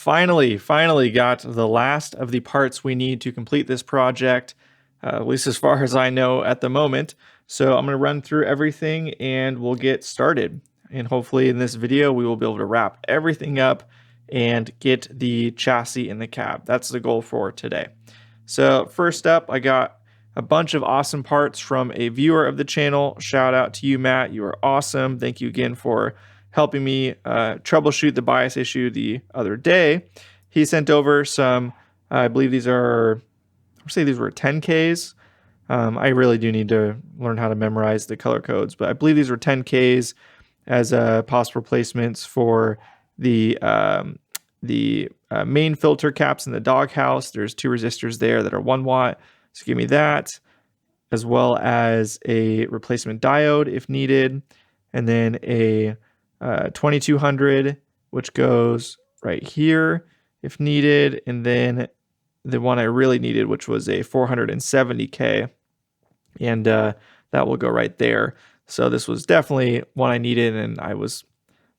finally got the last of the parts we need to complete this project, at least as far as I know at the moment. So I'm going to run through everything and we'll get started. And hopefully in this video, we will be able to wrap everything up and get the chassis in the cab. That's the goal for today. So first up, I got a bunch of awesome parts from a viewer of the channel. Shout out to you, Matt. You are awesome. Thank you again for helping me troubleshoot the bias issue the other day. He sent over some, I believe these are, I'll say these were 10Ks. I really do need to learn how to memorize the color codes, but I believe these were 10Ks as possible replacements for the main filter caps in the doghouse. There's 2 resistors there that are 1 watt. So give me that, as well as a replacement diode if needed, and then a 2200, which goes right here if needed, and then the one I really needed, which was a 470K, and that will go right there. So this was definitely one I needed, and I was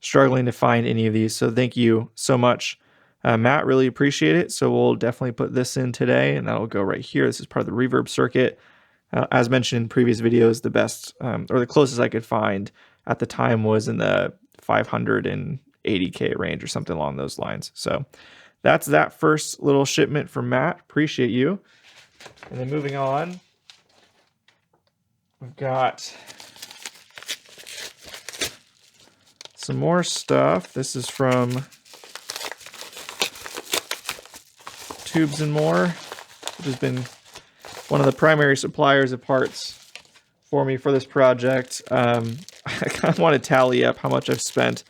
struggling to find any of these. So thank you so much, Matt. Really appreciate it. So we'll definitely put this in today, and that'll go right here. This is part of the Reverb Circuit. As mentioned in previous videos, the best or the closest I could find at the time was in the 580K range or something along those lines. So that's that first little shipment from Matt. Appreciate you. And then moving on, we've got some more stuff. This is from Tubes and More, which has been one of the primary suppliers of parts for me for this project. I kind of want to tally up how much I've spent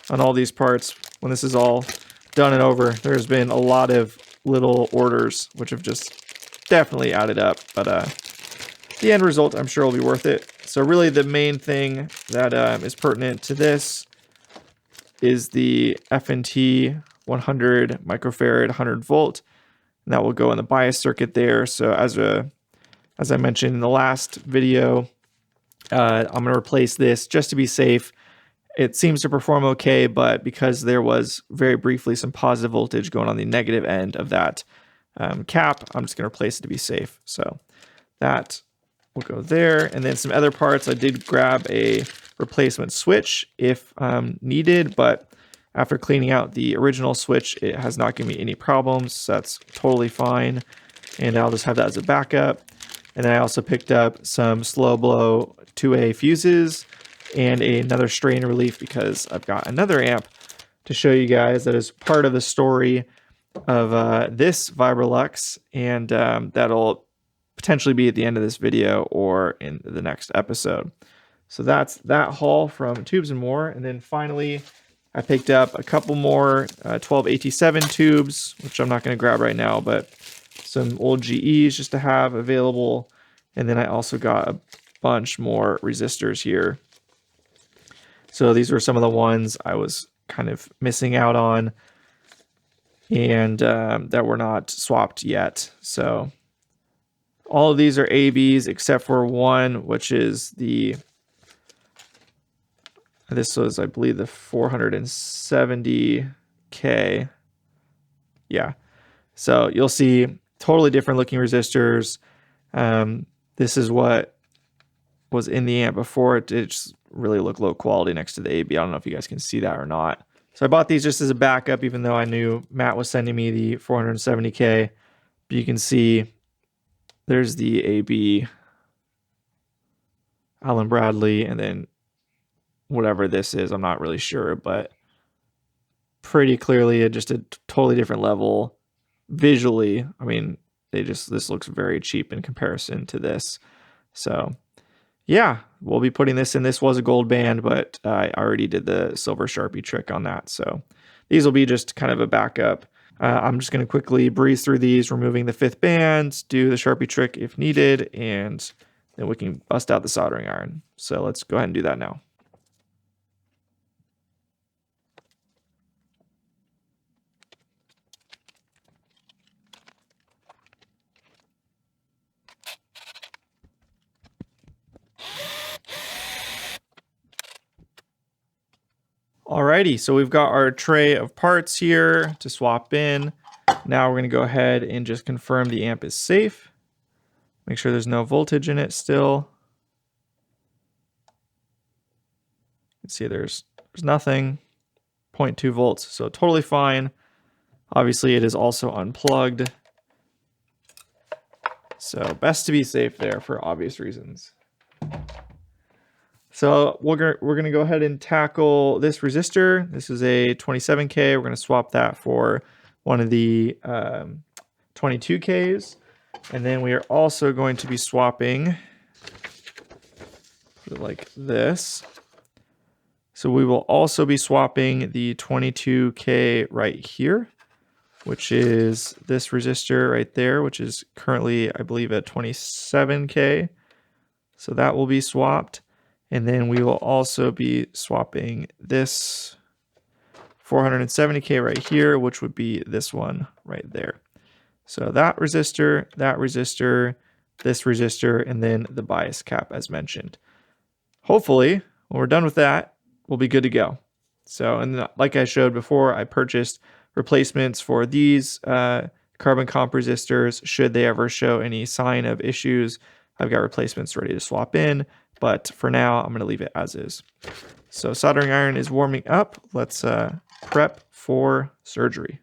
on all these parts when this is all done and over. There's been a lot of little orders which have just definitely added up, but the end result I'm sure will be worth it. So really the main thing that is pertinent to this is the F&T 100 microfarad 100 volt, and that will go in the bias circuit there. So as I mentioned in the last video, I'm going to replace this just to be safe. It seems to perform okay, but because there was very briefly some positive voltage going on the negative end of that cap, I'm just going to replace it to be safe. So that will go there. And then some other parts, I did grab a replacement switch if needed, but after cleaning out the original switch, it has not given me any problems. So that's totally fine. And I'll just have that as a backup. And then I also picked up some slow blow 2A fuses and another strain relief because I've got another amp to show you guys that is part of the story of this Vibrolux, and that'll potentially be at the end of this video or in the next episode. So that's that haul from Tubes and More. And then finally, I picked up a couple more 12AT7 tubes, which I'm not going to grab right now, but some old GEs just to have available. And then I also got a bunch more resistors here. So these were some of the ones I was kind of missing out on and that were not swapped yet. So all of these are ABs except for one, which is this was, I believe, the 470K. Yeah. So you'll see totally different looking resistors. This is what was in the amp before. It just really looked low quality next to the AB. I don't know if you guys can see that or not. So I bought these just as a backup, even though I knew Matt was sending me the 470K. But you can see there's the AB, Allen Bradley, and then whatever this is, I'm not really sure, but pretty clearly just a totally different level visually. I mean, this looks very cheap in comparison to this. So yeah, we'll be putting this in. This was a gold band, but I already did the silver Sharpie trick on that. So these will be just kind of a backup. I'm just going to quickly breeze through these, removing the 5th band, do the Sharpie trick if needed, and then we can bust out the soldering iron. So let's go ahead and do that now. Alrighty, so we've got our tray of parts here to swap in. Now we're going to go ahead and just confirm the amp is safe. Make sure there's no voltage in it still. You can see there's nothing, 0.2 volts, so totally fine. Obviously it is also unplugged. So best to be safe there for obvious reasons. So we're going to go ahead and tackle this resistor. This is a 27K. We're going to swap that for one of the 22Ks. And then we are also going to be swapping, put it like this. So we will also be swapping the 22K right here, which is this resistor right there, which is currently, I believe, at 27K. So that will be swapped. And then we will also be swapping this 470K right here, which would be this one right there. So that resistor, this resistor, and then the bias cap as mentioned. Hopefully, when we're done with that, we'll be good to go. So, and like I showed before, I purchased replacements for these carbon comp resistors. Should they ever show any sign of issues, I've got replacements ready to swap in. But for now, I'm going to leave it as is. So soldering iron is warming up. Let's prep for surgery.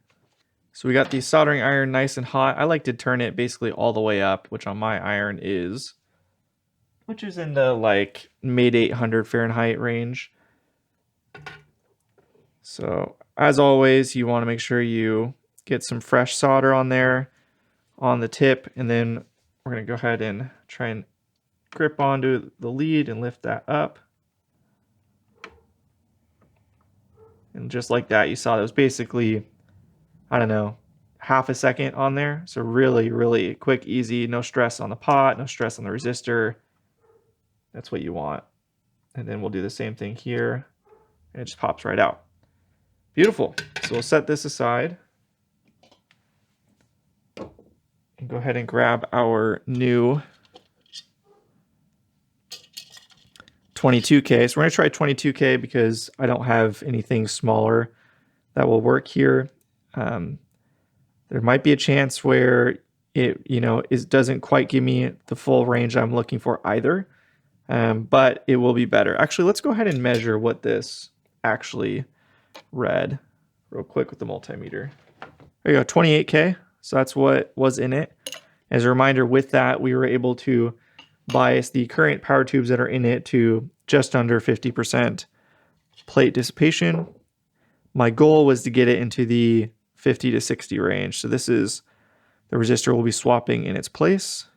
So we got the soldering iron nice and hot. I like to turn it basically all the way up, which on my iron is, which is in the like mid 800 Fahrenheit range. So as always, you want to make sure you get some fresh solder on there on the tip, and then we're going to go ahead and try and grip onto the lead and lift that up. And just like that, you saw that was basically, I don't know, half a second on there. So really, really quick, easy, no stress on the pot, no stress on the resistor. That's what you want. And then we'll do the same thing here. And it just pops right out. Beautiful. So we'll set this aside. And go ahead and grab our new 22K. So we're going to try 22K because I don't have anything smaller that will work here. There might be a chance where it doesn't quite give me the full range I'm looking for either, but it will be better. Actually, let's go ahead and measure what this actually read real quick with the multimeter. There you go, 28K. So that's what was in it. As a reminder, with that, we were able to bias the current power tubes that are in it to just under 50% plate dissipation. My goal was to get it into the 50 to 60 range. So this is the resistor we'll be swapping in its place.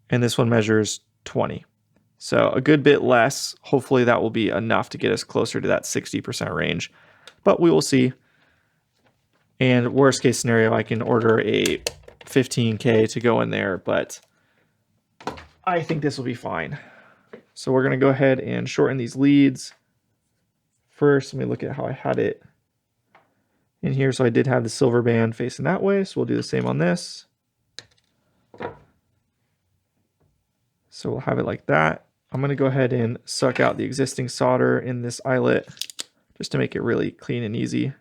And this one measures 20. So a good bit less. Hopefully that will be enough to get us closer to that 60% range, but we will see. And worst case scenario, I can order a 15K to go in there, but I think this will be fine. So we're going to go ahead and shorten these leads. First, let me look at how I had it in here. So I did have the silver band facing that way, so we'll do the same on this. So we'll have it like that. I'm going to go ahead and suck out the existing solder in this eyelet just to make it really clean and easy.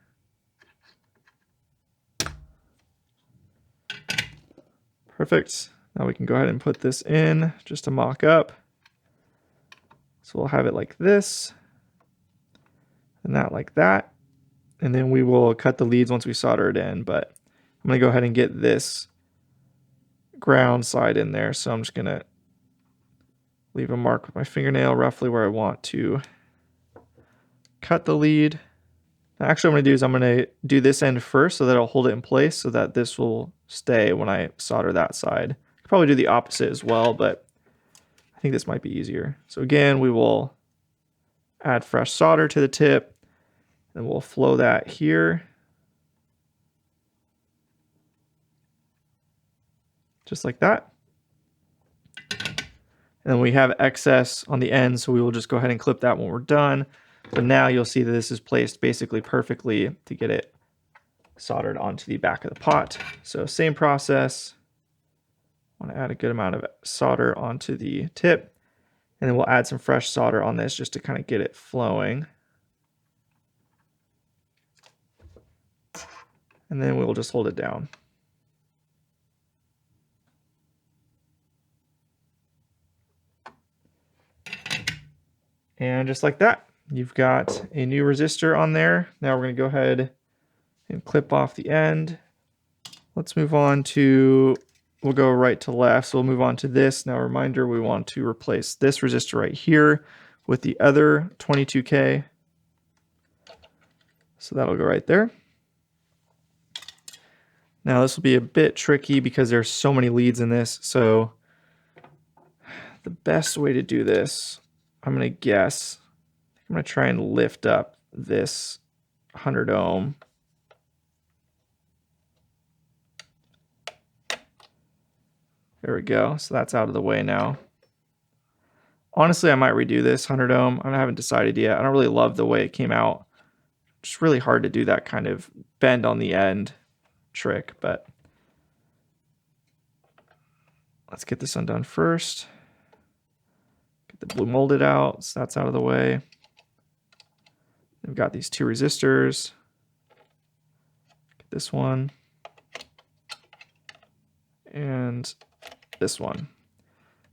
Perfect. Now we can go ahead and put this in just to mock up. So we'll have it like this, and that like that. And then we will cut the leads once we solder it in, but I'm going to go ahead and get this ground side in there. So I'm just going to leave a mark with my fingernail roughly where I want to cut the lead. Now, actually, what I'm going to do is I'm going to do this end first so that I'll hold it in place so that this will stay when I solder that side. I could probably do the opposite as well, but I think this might be easier. So again, we will add fresh solder to the tip, and we'll flow that here. Just like that. And then we have excess on the end, so we will just go ahead and clip that when we're done. But now you'll see that this is placed basically perfectly to get it soldered onto the back of the pot. So same process. Want to add a good amount of solder onto the tip, and then we'll add some fresh solder on this just to kind of get it flowing. And then we'll just hold it down. And just like that, you've got a new resistor on there. Now we're going to go ahead and clip off the end. Let's move on to, we'll go right to left. So we'll move on to this. Now, a reminder, we want to replace this resistor right here with the other 22K. So that'll go right there. Now this will be a bit tricky because there's so many leads in this. So the best way to do this, I'm going to guess, I'm going to try and lift up this 100 ohm. There we go. So that's out of the way now. Honestly, I might redo this 100 ohm. I haven't decided yet. I don't really love the way it came out. It's really hard to do that kind of bend on the end trick, but let's get this undone first. Get the blue molded out, so that's out of the way. We've got these two resistors. Get this one. And this one.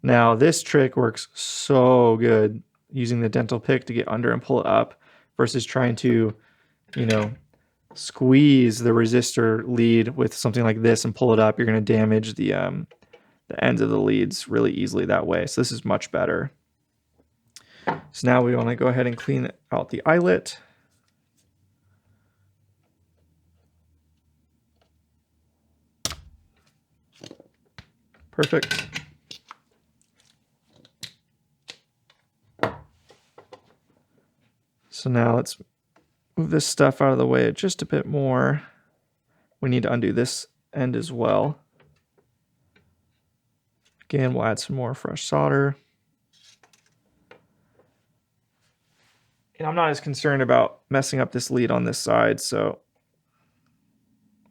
Now this trick works so good using the dental pick to get under and pull it up versus trying to, you know, squeeze the resistor lead with something like this and pull it up. You're going to damage the ends of the leads really easily that way. So this is much better. So now we want to go ahead and clean out the eyelet. Perfect. So now let's move this stuff out of the way just a bit more. We need to undo this end as well. Again, we'll add some more fresh solder. And I'm not as concerned about messing up this lead on this side, so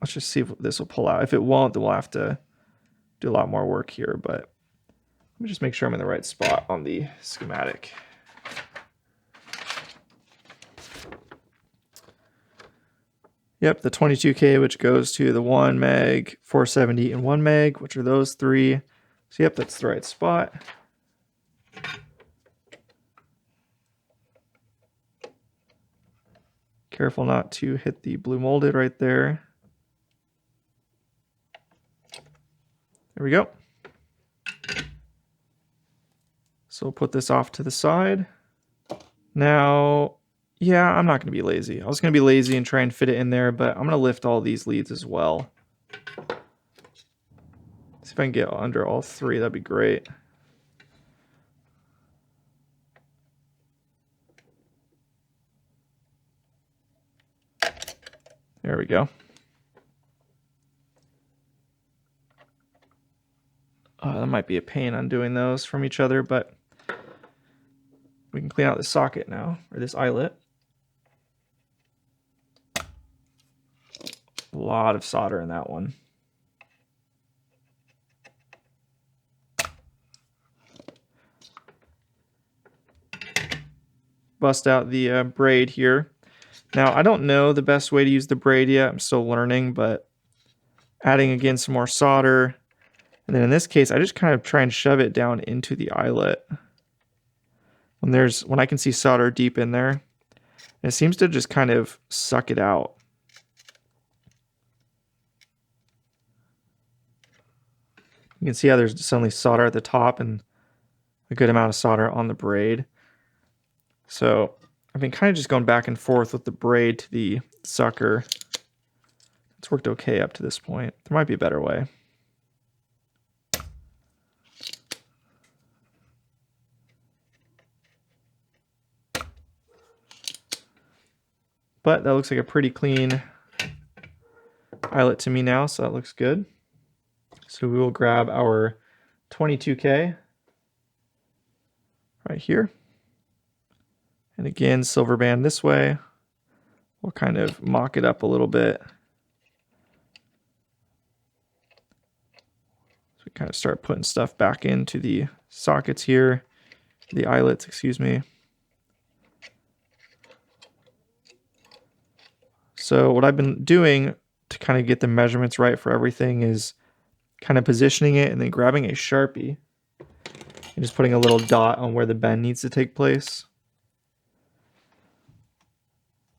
let's just see if this will pull out. If it won't, then we'll have to do a lot more work here, but let me just make sure I'm in the right spot on the schematic. Yep, the 22K, which goes to the 1 meg, 470, and 1 meg, which are those three. So yep, that's the right spot. Careful not to hit the blue molded right there. There we go. So we'll put this off to the side. Now, yeah, I'm not going to be lazy. I was going to be lazy and try and fit it in there, but I'm going to lift all these leads as well. See if I can get under all three. That'd be great. There we go. That might be a pain undoing those from each other, but we can clean out the socket now, or this eyelet. A lot of solder in that one. Bust out the braid here. Now, I don't know the best way to use the braid yet. I'm still learning, but adding again some more solder. And then in this case, I just kind of try and shove it down into the eyelet. When I can see solder deep in there, and it seems to just kind of suck it out. You can see how there's suddenly solder at the top and a good amount of solder on the braid. So I've been kind of just going back and forth with the braid to the sucker. It's worked okay up to this point. There might be a better way. But that looks like a pretty clean eyelet to me now, so that looks good. So we will grab our 22K right here. And again, silver band this way. We'll kind of mock it up a little bit. So we kind of start putting stuff back into the sockets here, the eyelets, excuse me. So what I've been doing to kind of get the measurements right for everything is kind of positioning it and then grabbing a Sharpie and just putting a little dot on where the bend needs to take place,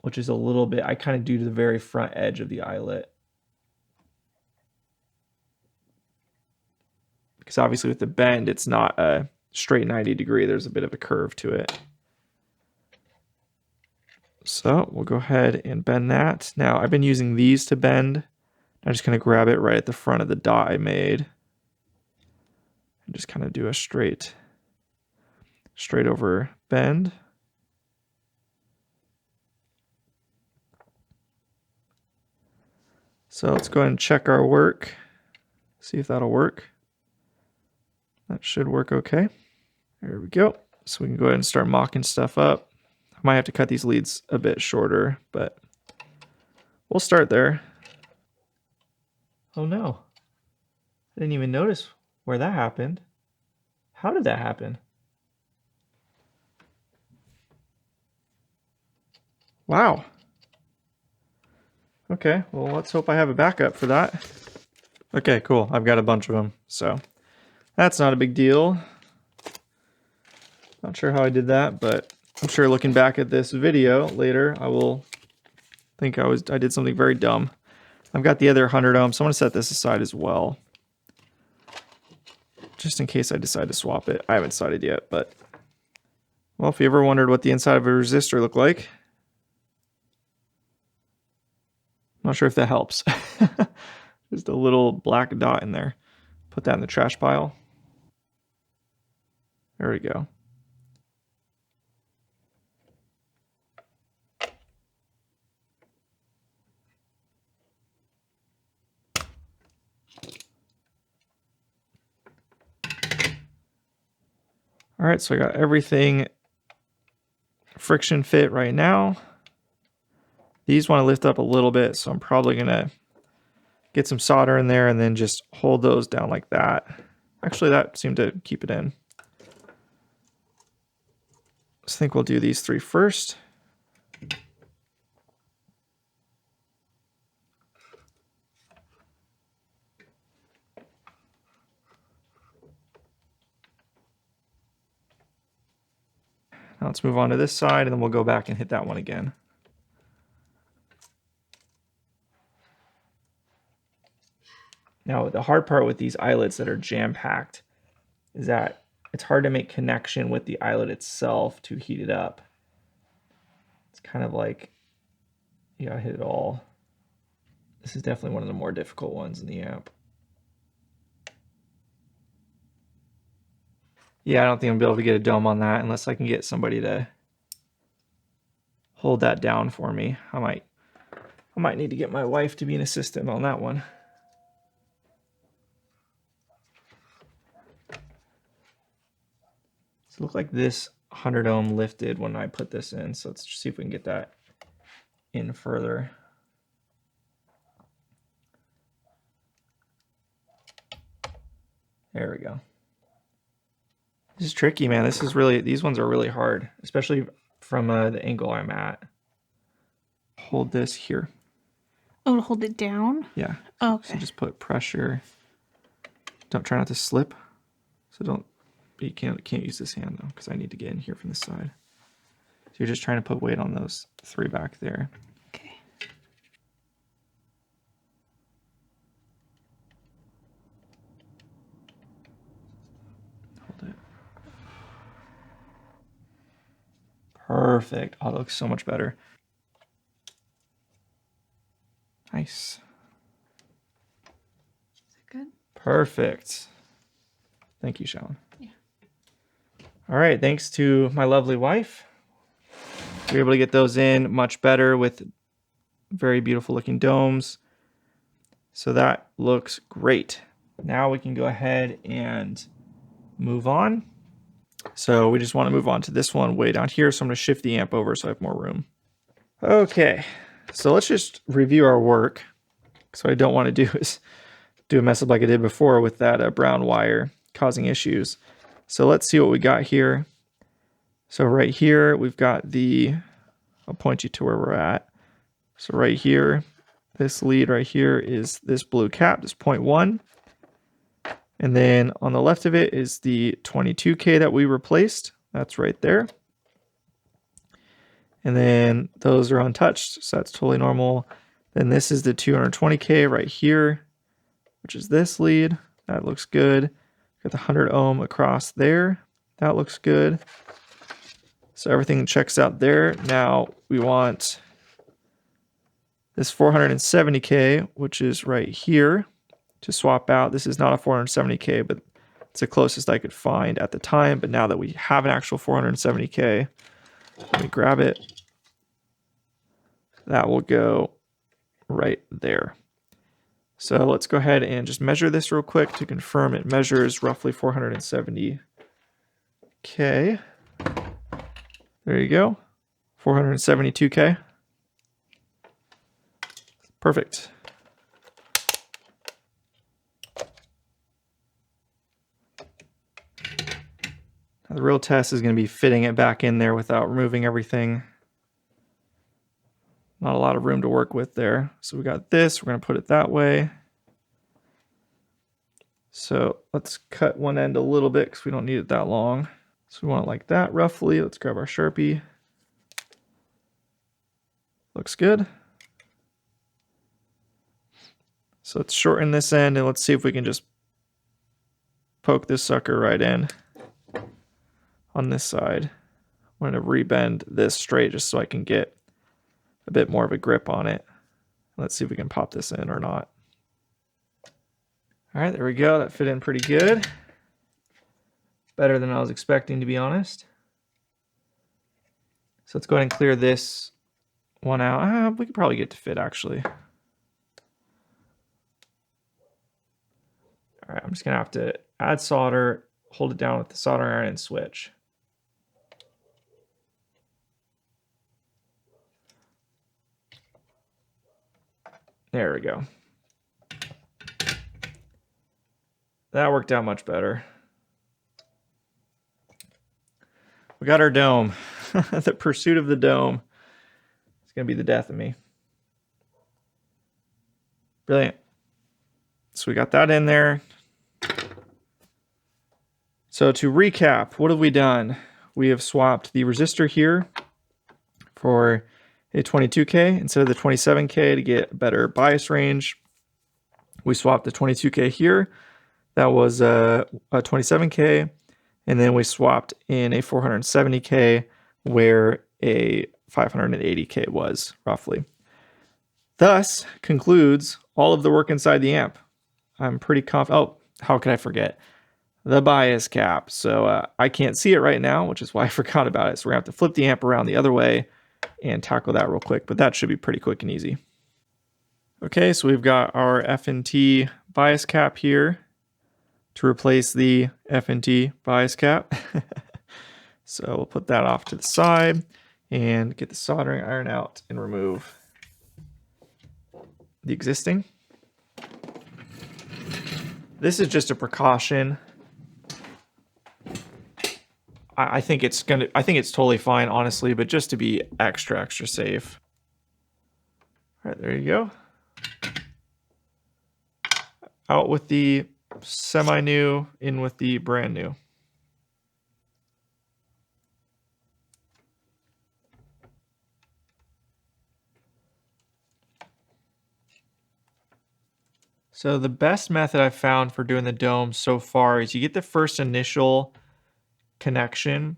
which is a little bit, I kind of do to the very front edge of the eyelet. Because obviously with the bend, it's not a straight 90 degree. There's a bit of a curve to it. So we'll go ahead and bend that. Now I've been using these to bend. I'm just going to grab it right at the front of the dot I made. And just kind of do a straight over bend. So let's go ahead and check our work. See if that'll work. That should work okay. There we go. So we can go ahead and start mocking stuff up. I might have to cut these leads a bit shorter, but we'll start there. Oh no. I didn't even notice where that happened. How did that happen? Wow. Okay, well, let's hope I have a backup for that. Okay, cool. I've got a bunch of them, so that's not a big deal. Not sure how I did that, but I'm sure looking back at this video later, I will think I did something very dumb. I've got the other 100 ohms, so I'm going to set this aside as well, just in case I decide to swap it. I haven't decided yet, but well, if you ever wondered what the inside of a resistor looked like, I'm not sure if that helps. Just a little black dot in there. Put that in the trash pile. There we go. All right, so I got everything friction fit right now. These want to lift up a little bit, so I'm probably going to get some solder in there and then just hold those down like that. Actually, that seemed to keep it in. I think we'll do these three first. Now let's move on to this side, and then we'll go back and hit that one again. Now, the hard part with these eyelets that are jam-packed is that it's hard to make connection with the eyelet itself to heat it up. It's kind of like you gotta hit it all. This is definitely one of the more difficult ones in the amp. Yeah, I don't think I'm gonna be able to get a dome on that unless I can get somebody to hold that down for me. I might need to get my wife to be an assistant on that one. So it looked like this 100 ohm lifted when I put this in. So let's see if we can get that in further. There we go. This is tricky, man. These ones are really hard, especially from the angle I'm at. Hold this here. Oh, to hold it down? Yeah. Oh, okay. So just put pressure. Try not to slip. So you can't use this hand though, because I need to get in here from this side. So you're just trying to put weight on those three back there. Okay. Hold it. Perfect. Oh, that looks so much better. Nice. Is it good? Perfect. Thank you, Shalon. Yeah. All right, thanks to my lovely wife. We were able to get those in much better with very beautiful looking domes. So that looks great. Now we can go ahead and move on. So we just want to move on to this one way down here. So I'm going to shift the amp over so I have more room. Okay, so let's just review our work. So what I don't want to do is do a mess up like I did before with that brown wire causing issues. So let's see what we got here. So right here, we've got I'll point you to where we're at. So right here, this lead right here is this blue cap, this 0.1. And then on the left of it is the 22K that we replaced. That's right there. And then those are untouched, so that's totally normal. Then this is the 220K right here, which is this lead. That looks good. Got the 100 ohm across there. That looks good. So everything checks out there. Now we want this 470K, which is right here, to swap out. This is not a 470K, but it's the closest I could find at the time. But now that we have an actual 470K, let me grab it. That will go right there. So let's go ahead and just measure this real quick to confirm it measures roughly 470K. There you go, 472K. Perfect. Now the real test is going to be fitting it back in there without removing everything. Not a lot of room to work with there. So we got this, we're going to put it that way. So let's cut one end a little bit because we don't need it that long. So we want it like that roughly. Let's grab our Sharpie. Looks good. So let's shorten this end and let's see if we can just poke this sucker right in on this side. I'm going to rebend this straight just so I can get a bit more of a grip on it. Let's see if we can pop this in or not. All right, there we go. That fit in pretty good. Better than I was expecting, to be honest. So let's go ahead and clear this one out. We could probably get to fit, actually. All right, I'm just gonna have to add solder, hold it down with the soldering iron, and switch. There we go. That worked out much better. We got our dome. The pursuit of the dome is gonna be the death of me. Brilliant. So we got that in there. So to recap, what have we done? We have swapped the resistor here for a 22K instead of the 27K to get a better bias range. We swapped the 22K here. That was a 27K. And then we swapped in a 470K where a 580K was, roughly. Thus concludes all of the work inside the amp. I'm pretty confident. Oh, how could I forget? The bias cap. So I can't see it right now, which is why I forgot about it. So we're going to have to flip the amp around the other way and tackle that real quick, but that should be pretty quick and easy. Okay, so we've got our F&T bias cap here to replace the F&T bias cap. So we'll put that off to the side and get the soldering iron out and remove the existing. This is just a precaution. I think it's totally fine, honestly, but just to be extra safe. All right, there you go. Out with the semi-new, in with the brand new. So the best method I've found for doing the dome so far is you get the first initial connection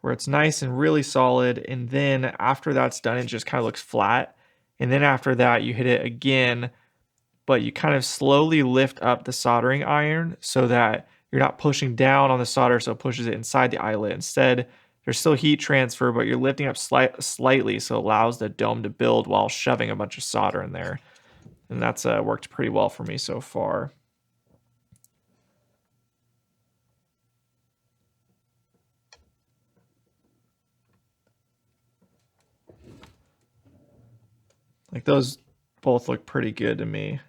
where it's nice and really solid, and then after that's done, it just kind of looks flat. And then after that, you hit it again, but you kind of slowly lift up the soldering iron so that you're not pushing down on the solder so it pushes it inside the eyelet. Instead, there's still heat transfer, but you're lifting up slightly so it allows the dome to build while shoving a bunch of solder in there. And that's worked pretty well for me so far. Like those both look pretty good to me.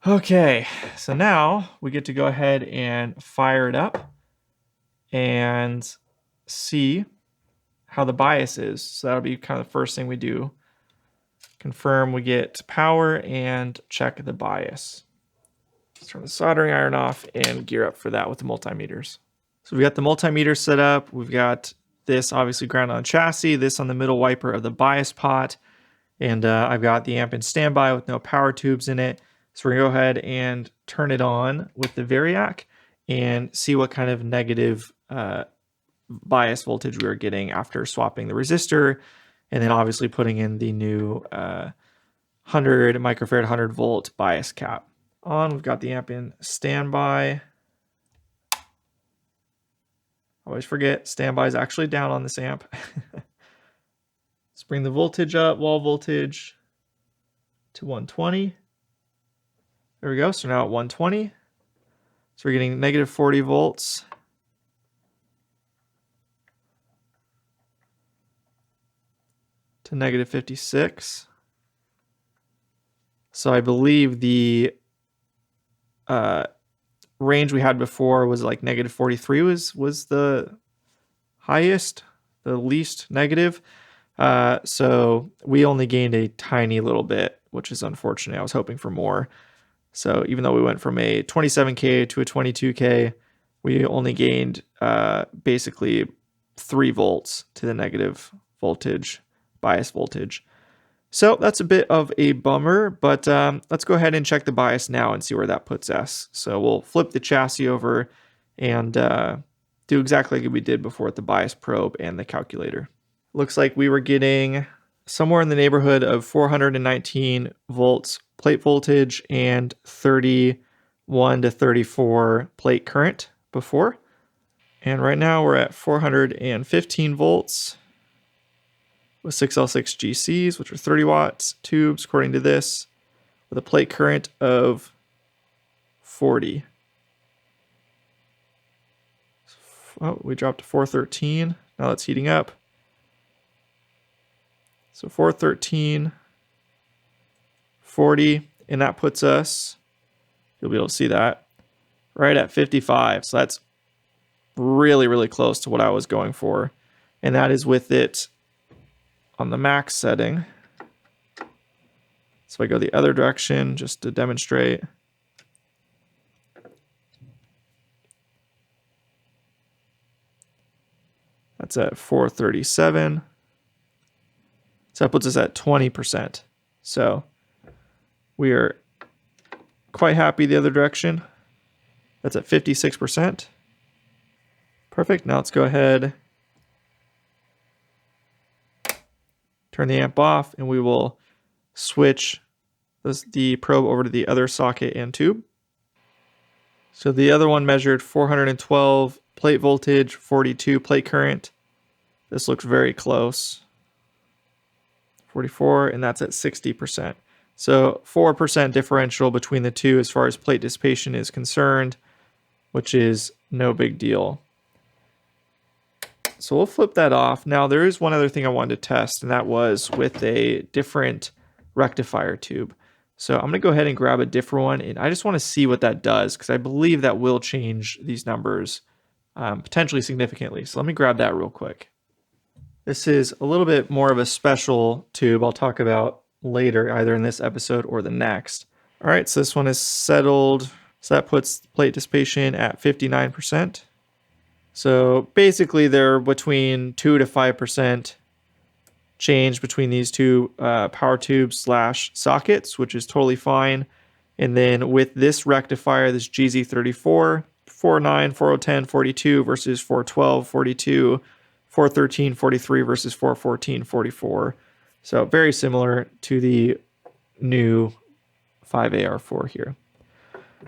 Okay, so now we get to go ahead and fire it up and see how the bias is. So that'll be kind of the first thing we do. Confirm we get power and check the bias. Let's turn the soldering iron off and gear up for that with the multimeters. So we've got the multimeter set up. We've got this obviously grounded on chassis, this on the middle wiper of the bias pot, and I've got the amp in standby with no power tubes in it. So we're gonna go ahead and turn it on with the variac and see what kind of negative bias voltage we are getting after swapping the resistor, and then obviously putting in the new 100 microfarad 100 volt bias cap on. We've got the amp in standby. Always forget, standby is actually down on this amp. Let's bring the voltage up, wall voltage to 120. There we go, so now at 120. So we're getting negative 40 volts. To negative 56. So I believe the range we had before was like negative 43 was the highest, the least negative. So we only gained a tiny little bit, which is unfortunate. I was hoping for more. So even though we went from a 27K to a 22K, we only gained basically 3 volts to the negative voltage, bias voltage. So that's a bit of a bummer, but let's go ahead and check the bias now and see where that puts us. So we'll flip the chassis over and do exactly like we did before with the bias probe and the calculator. Looks like we were getting somewhere in the neighborhood of 419 volts plate voltage and 31 to 34 plate current before. And right now we're at 415 volts with 6L6 GCs, which are 30 watts tubes, according to this, with a plate current of 40. Oh, we dropped to 413. Now that's heating up. So 413, 40, and that puts us, you'll be able to see that, right at 55. So that's really, really close to what I was going for. And that is with it on the max setting. So if I go the other direction just to demonstrate. That's at 437. So that puts us at 20%. So we are quite happy the other direction. That's at 56%. Perfect. Now let's go ahead, turn the amp off, and we will switch the probe over to the other socket and tube. So the other one measured 412 plate voltage, 42 plate current. This looks very close. 44, and that's at 60%. So 4% differential between the two as far as plate dissipation is concerned, which is no big deal. So we'll flip that off. Now there is one other thing I wanted to test, and that was with a different rectifier tube. So I'm going to go ahead and grab a different one, and I just want to see what that does, because I believe that will change these numbers potentially significantly. So let me grab that real quick. This is a little bit more of a special tube I'll talk about later, either in this episode or the next. All right, so this one is settled. So that puts plate dissipation at 59%. So basically they're between 2 to 5% change between these two power tubes / sockets, which is totally fine. And then with this rectifier, this GZ34, 49, 4010, 42 versus 412, 42, 413, 43 versus 414, 44. So very similar to the new 5AR4 here.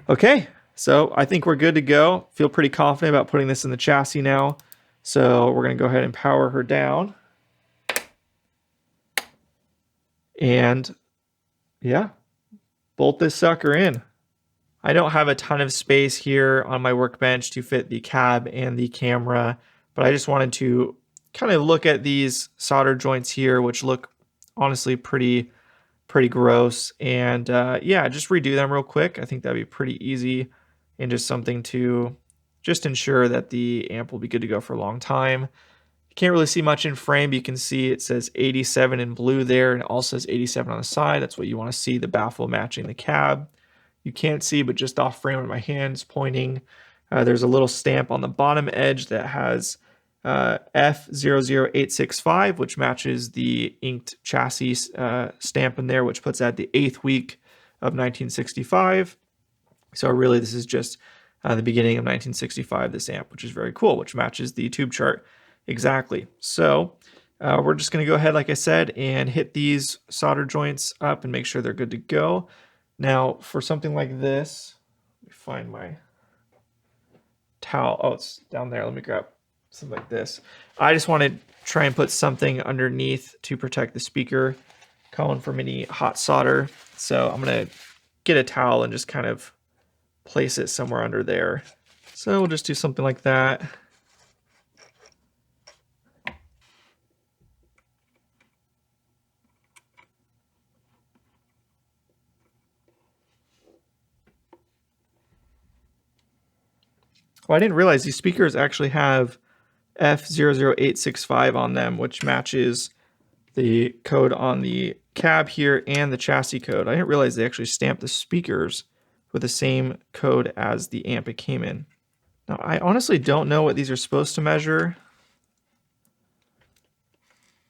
Okay, so I think we're good to go. Feel pretty confident about putting this in the chassis now. So we're going to go ahead and power her down. And yeah, bolt this sucker in. I don't have a ton of space here on my workbench to fit the cab and the camera, but I just wanted to kind of look at these solder joints here, which look honestly pretty pretty gross. And yeah, just redo them real quick. I think that'd be pretty easy and just something to just ensure that the amp will be good to go for a long time. You can't really see much in frame, but you can see it says 87 in blue there, and it also says 87 on the side. That's what you want to see, the baffle matching the cab. You can't see, but just off frame with my hands pointing, there's a little stamp on the bottom edge that has F00865, which matches the inked chassis stamp in there, which puts at the 8th week of 1965. So really, this is just the beginning of 1965, this amp, which is very cool, which matches the tube chart exactly. So we're just going to go ahead, like I said, and hit these solder joints up and make sure they're good to go. Now, for something like this, let me find my towel. Oh, it's down there. Let me grab something like this. I just want to try and put something underneath to protect the speaker cone from any hot solder. So I'm going to get a towel and just kind of place it somewhere under there. So we'll just do something like that. Well, I didn't realize these speakers actually have F00865 on them, which matches the code on the cab here and the chassis code. I didn't realize they actually stamped the speakers with the same code as the amp it came in. Now, I honestly don't know what these are supposed to measure.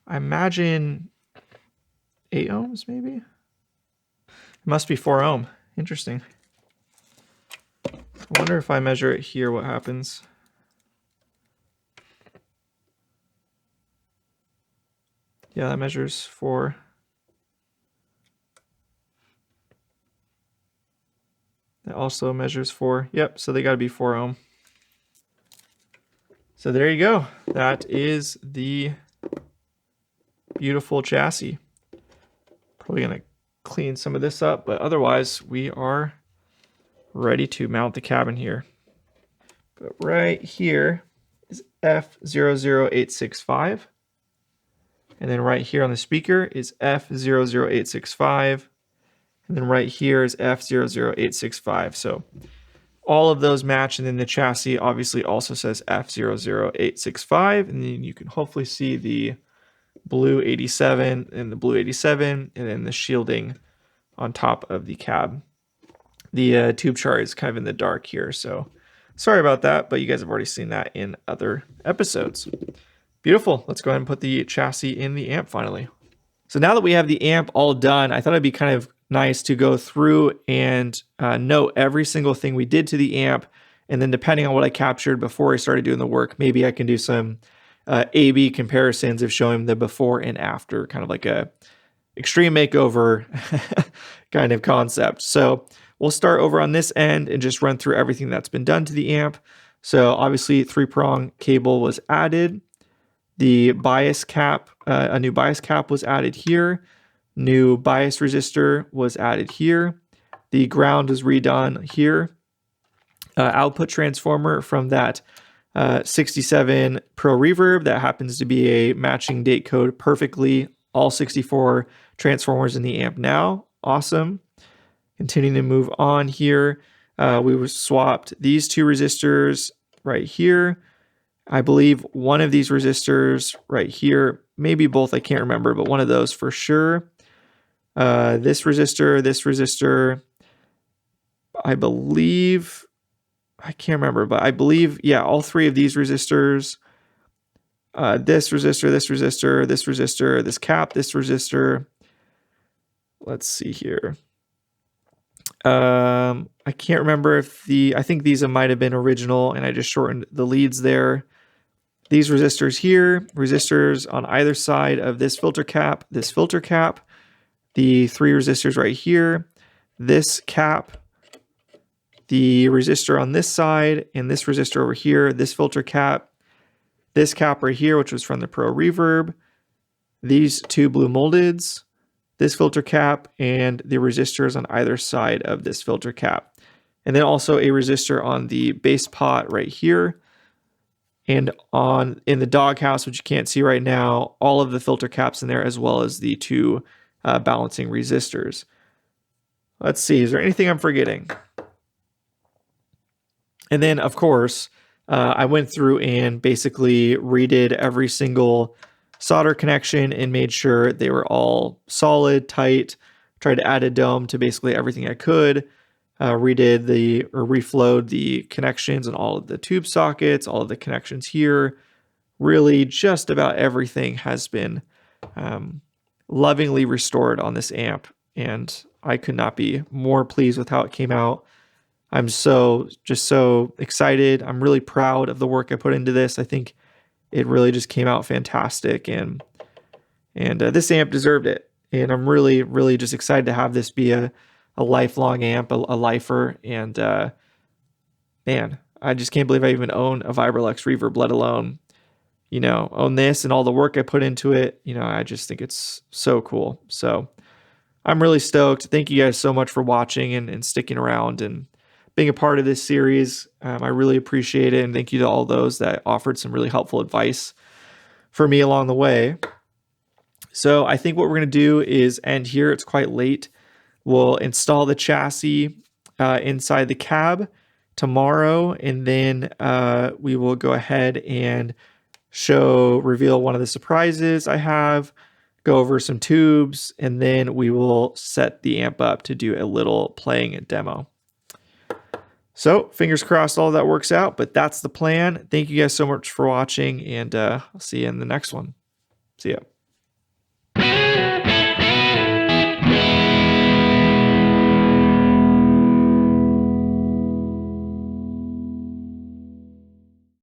I imagine 8 ohms, maybe? It must be 4 ohm. Interesting. I wonder if I measure it here, what happens. Yeah, that measures 4. That also measures 4. Yep, so they got to be 4 ohm. So there you go. That is the beautiful chassis. Probably going to clean some of this up, but otherwise we are ready to mount the cabin here. But right here is F00865. And then right here on the speaker is F00865. And then right here is F00865. So all of those match, and then the chassis obviously also says F00865. And then you can hopefully see the blue 87 and the blue 87, and then the shielding on top of the cab. The tube chart is kind of in the dark here, so sorry about that, but you guys have already seen that in other episodes. Beautiful. Let's go ahead and put the chassis in the amp finally. So now that we have the amp all done, I thought it'd be kind of nice to go through and note every single thing we did to the amp, and then depending on what I captured before I started doing the work, maybe I can do some A/B comparisons of showing the before and after, kind of like a extreme makeover kind of concept. So we'll start over on this end and just run through everything that's been done to the amp. So obviously 3-prong cable was added. The bias cap, a new bias cap was added here. New bias resistor was added here. The ground was redone here. Output transformer from that 67 Pro Reverb that happens to be a matching date code perfectly. All 64 transformers in the amp now. Awesome. Continuing to move on here, we swapped these 2 resistors right here. I believe one of these resistors right here, maybe both, I can't remember, but one of those for sure. This resistor, I believe, I can't remember, but I believe, yeah, all 3 of these resistors, this resistor, this resistor, this resistor, this cap, this resistor. Let's see here. I can't remember if I think these might have been original and I just shortened the leads there. These resistors here, resistors on either side of this filter cap, the 3 resistors right here, this cap, the resistor on this side, and this resistor over here, this filter cap, this cap right here, which was from the Pro Reverb, these 2 blue moldeds, this filter cap, and the resistors on either side of this filter cap. And then also a resistor on the base pot right here. And in the doghouse, which you can't see right now, all of the filter caps in there, as well as the 2 balancing resistors. Let's see, is there anything I'm forgetting? And then, of course, I went through and basically redid every single solder connection and made sure they were all solid, tight, tried to add a dome to basically everything I could, reflowed the connections and all of the tube sockets, all of the connections here. Really, just about everything has been lovingly restored on this amp, and I could not be more pleased with how it came out. I'm just so excited. I'm really proud of the work I put into this. I think it really just came out fantastic, and this amp deserved it. And I'm really, really just excited to have this be a lifelong amp, a lifer. And man, I just can't believe I even own a Vibrolux reverb, let alone, own this and all the work I put into it. I just think it's so cool. So I'm really stoked. Thank you guys so much for watching and sticking around and being a part of this series. I really appreciate it. And thank you to all those that offered some really helpful advice for me along the way. So I think what we're going to do is end here. It's quite late. We'll install the chassis inside the cab tomorrow. And then we will go ahead and reveal one of the surprises I have, go over some tubes, and then we will set the amp up to do a little playing demo. So fingers crossed all of that works out, but that's the plan. Thank you guys so much for watching, and I'll see you in the next one. See ya.